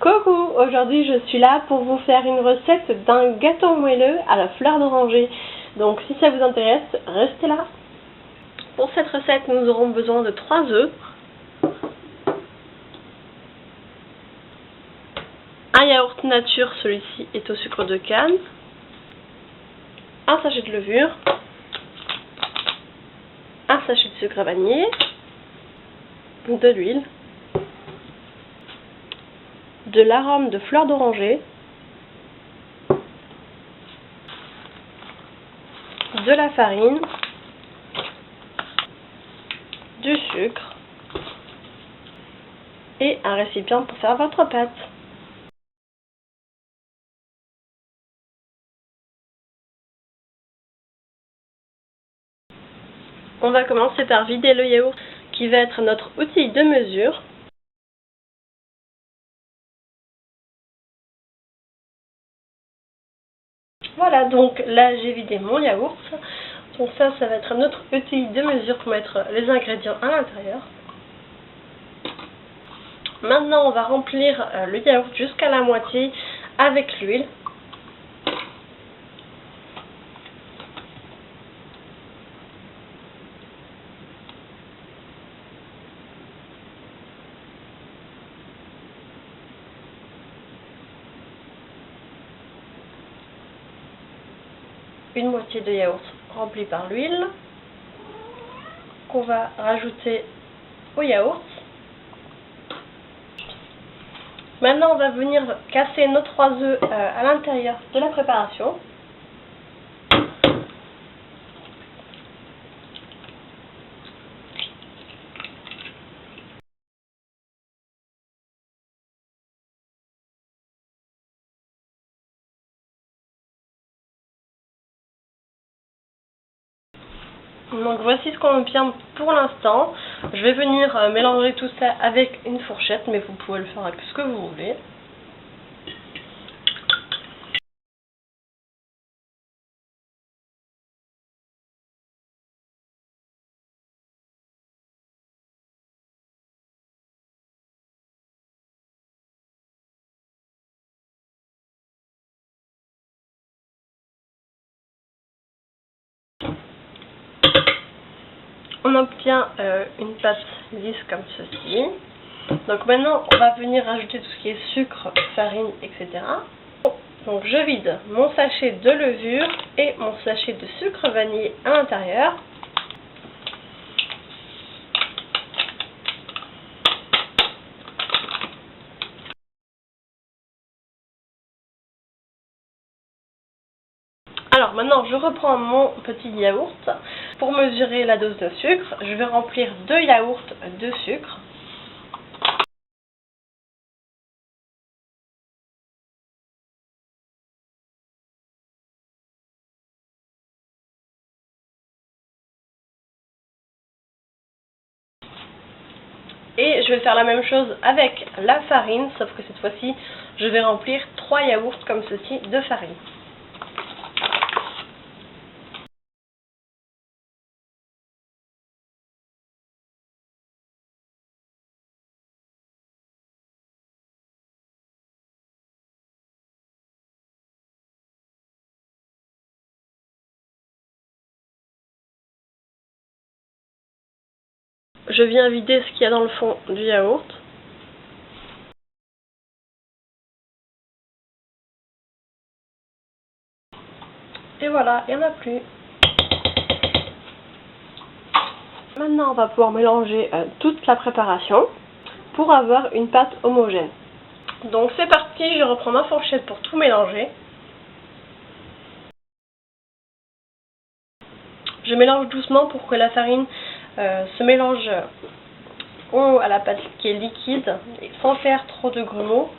Coucou, aujourd'hui je suis là pour vous faire une recette d'un gâteau moelleux à la fleur d'oranger. Donc si ça vous intéresse, restez là. Pour cette recette, nous aurons besoin de 3 œufs, un yaourt nature, celui-ci est au sucre de canne, un sachet de levure, un sachet de sucre vanillé, de l'huile, de l'arôme de fleur d'oranger, de la farine, du sucre et un récipient pour faire votre pâte. On va commencer par vider le yaourt qui va être notre outil de mesure. Voilà, donc là j'ai vidé mon yaourt. Donc ça va être notre outil de mesure pour mettre les ingrédients à l'intérieur. Maintenant on va remplir le yaourt jusqu'à la moitié avec l'huile. Une moitié de yaourt remplie par l'huile qu'on va rajouter au yaourt. Maintenant on va venir casser nos 3 œufs à l'intérieur de la préparation. Donc voici ce qu'on obtient pour l'instant. Je vais venir mélanger tout ça avec une fourchette, mais vous pouvez le faire avec ce que vous voulez. On obtient une pâte lisse comme ceci. Donc maintenant on va venir rajouter tout ce qui est sucre, farine, etc. Donc je vide mon sachet de levure et mon sachet de sucre vanillé à l'intérieur. Alors maintenant je reprends mon petit yaourt. Pour mesurer la dose de sucre, je vais remplir 2 yaourts de sucre. Et je vais faire la même chose avec la farine, sauf que cette fois-ci, je vais remplir 3 yaourts comme ceci de farine. Je viens vider ce qu'il y a dans le fond du yaourt. Et voilà, il n'y en a plus. Maintenant, on va pouvoir mélanger toute la préparation pour avoir une pâte homogène. Donc c'est parti, je reprends ma fourchette pour tout mélanger. Je mélange doucement pour que la farine se mélange à la pâte qui est liquide, et sans faire trop de grumeaux.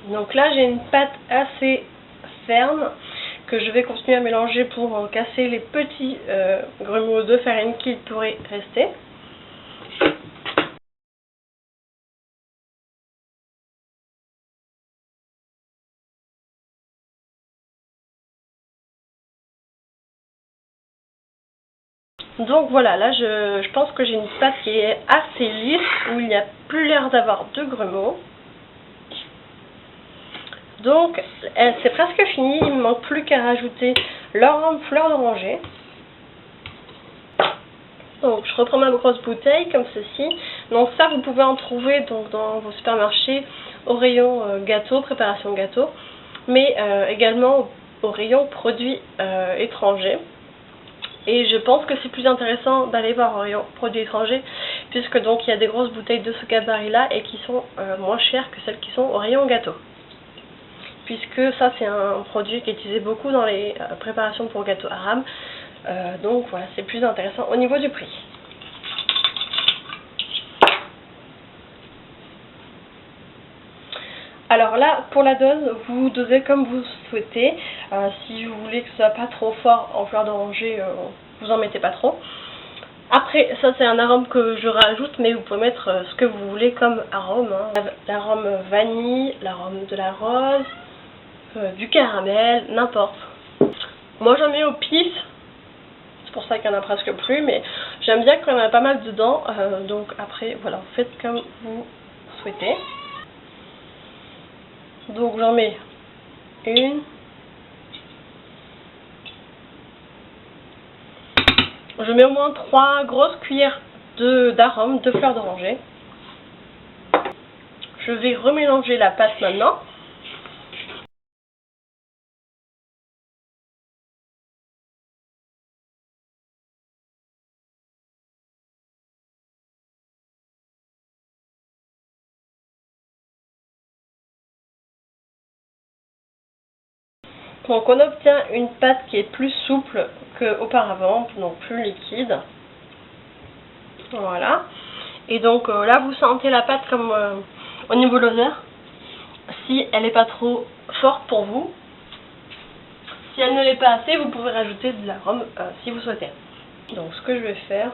Donc là j'ai une pâte assez ferme que je vais continuer à mélanger pour casser les petits grumeaux de farine qui pourraient rester. Donc voilà, là je pense que j'ai une pâte qui est assez lisse, où il n'y a plus l'air d'avoir de grumeaux. Donc c'est presque fini, il ne me manque plus qu'à rajouter l'arôme fleur d'oranger. Donc je reprends ma grosse bouteille comme ceci. Donc ça vous pouvez en trouver donc dans vos supermarchés au rayon gâteau, préparation gâteau, mais également au rayon produits étrangers. Et je pense que c'est plus intéressant d'aller voir au rayon produits étrangers, puisque donc il y a des grosses bouteilles de ce gabarit là et qui sont moins chères que celles qui sont au rayon gâteau. Puisque ça c'est un produit qui est utilisé beaucoup dans les préparations pour gâteaux arabes. Donc voilà, c'est plus intéressant au niveau du prix. Alors là, pour la dose, vous dosez comme vous souhaitez. Si vous voulez que ce soit pas trop fort en fleur d'oranger, vous en mettez pas trop. Après, ça c'est un arôme que je rajoute, mais vous pouvez mettre ce que vous voulez comme arôme. Hein. L'arôme vanille, l'arôme de la rose, du caramel, n'importe. Moi j'en mets au pif, c'est pour ça qu'il n'y en a presque plus, mais j'aime bien quand il y en a pas mal dedans. Donc après, voilà, vous faites comme vous souhaitez. Donc j'en mets une. Je mets au moins 3 grosses cuillères d'arôme de fleur d'oranger. Je vais remélanger la pâte maintenant. Donc on obtient une pâte qui est plus souple qu'auparavant, donc plus liquide. Voilà. Et donc là vous sentez la pâte comme au niveau de l'odeur. Si elle n'est pas trop forte pour vous. Si elle ne l'est pas assez, vous pouvez rajouter de l'arôme si vous souhaitez. Donc ce que je vais faire,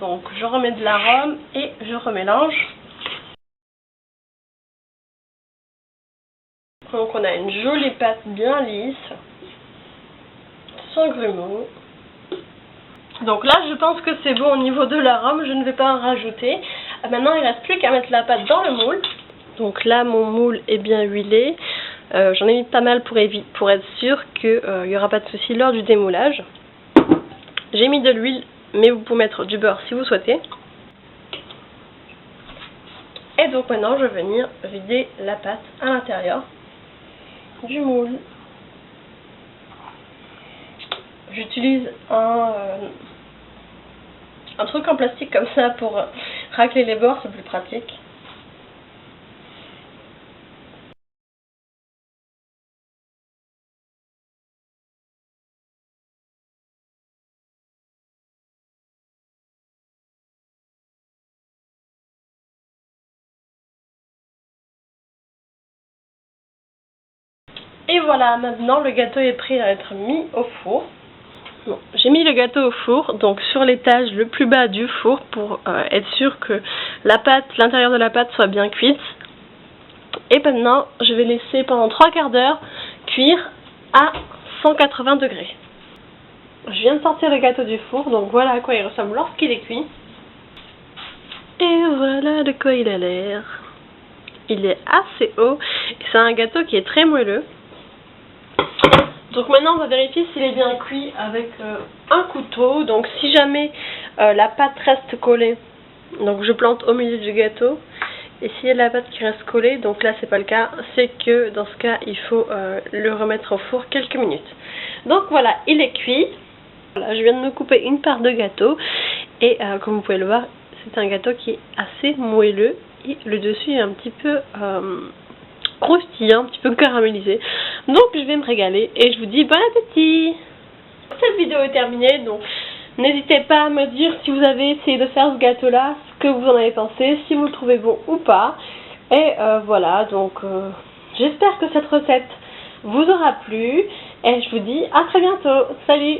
donc je remets de l'arôme et je remélange. Donc on a une jolie pâte bien lisse, sans grumeaux. Donc là je pense que c'est bon au niveau de l'arôme, je ne vais pas en rajouter. Maintenant il ne reste plus qu'à mettre la pâte dans le moule. Donc là mon moule est bien huilé. J'en ai mis pas mal pour être sûr qu'il n'y aura pas de souci lors du démoulage. J'ai mis de l'huile, mais vous pouvez mettre du beurre si vous souhaitez. Et donc maintenant je vais venir vider la pâte à l'intérieur du moule. J'utilise un truc en plastique comme ça pour racler les bords, c'est plus pratique. Et voilà, maintenant le gâteau est prêt à être mis au four. Bon, j'ai mis le gâteau au four, donc sur l'étage le plus bas du four pour être sûr que la pâte, l'intérieur de la pâte soit bien cuite. Et maintenant, je vais laisser pendant 3 quarts d'heure cuire à 180 degrés. Je viens de sortir le gâteau du four, donc voilà à quoi il ressemble lorsqu'il est cuit. Et voilà de quoi il a l'air. Il est assez haut et c'est un gâteau qui est très moelleux. Donc maintenant on va vérifier s'il est bien cuit avec un couteau. Donc si jamais la pâte reste collée, donc je plante au milieu du gâteau. Et s'il y a de la pâte qui reste collée, donc là c'est pas le cas, c'est que dans ce cas il faut le remettre au four quelques minutes. Donc voilà, il est cuit. Voilà, je viens de me couper une part de gâteau et comme vous pouvez le voir, c'est un gâteau qui est assez moelleux et le dessus est un petit peu croustillant, un petit peu caramélisé. Donc je vais me régaler et je vous dis bon appétit. Cette vidéo est terminée, donc n'hésitez pas à me dire si vous avez essayé de faire ce gâteau là, ce que vous en avez pensé, si vous le trouvez bon ou pas. Et voilà, donc j'espère que cette recette vous aura plu et je vous dis à très bientôt. Salut!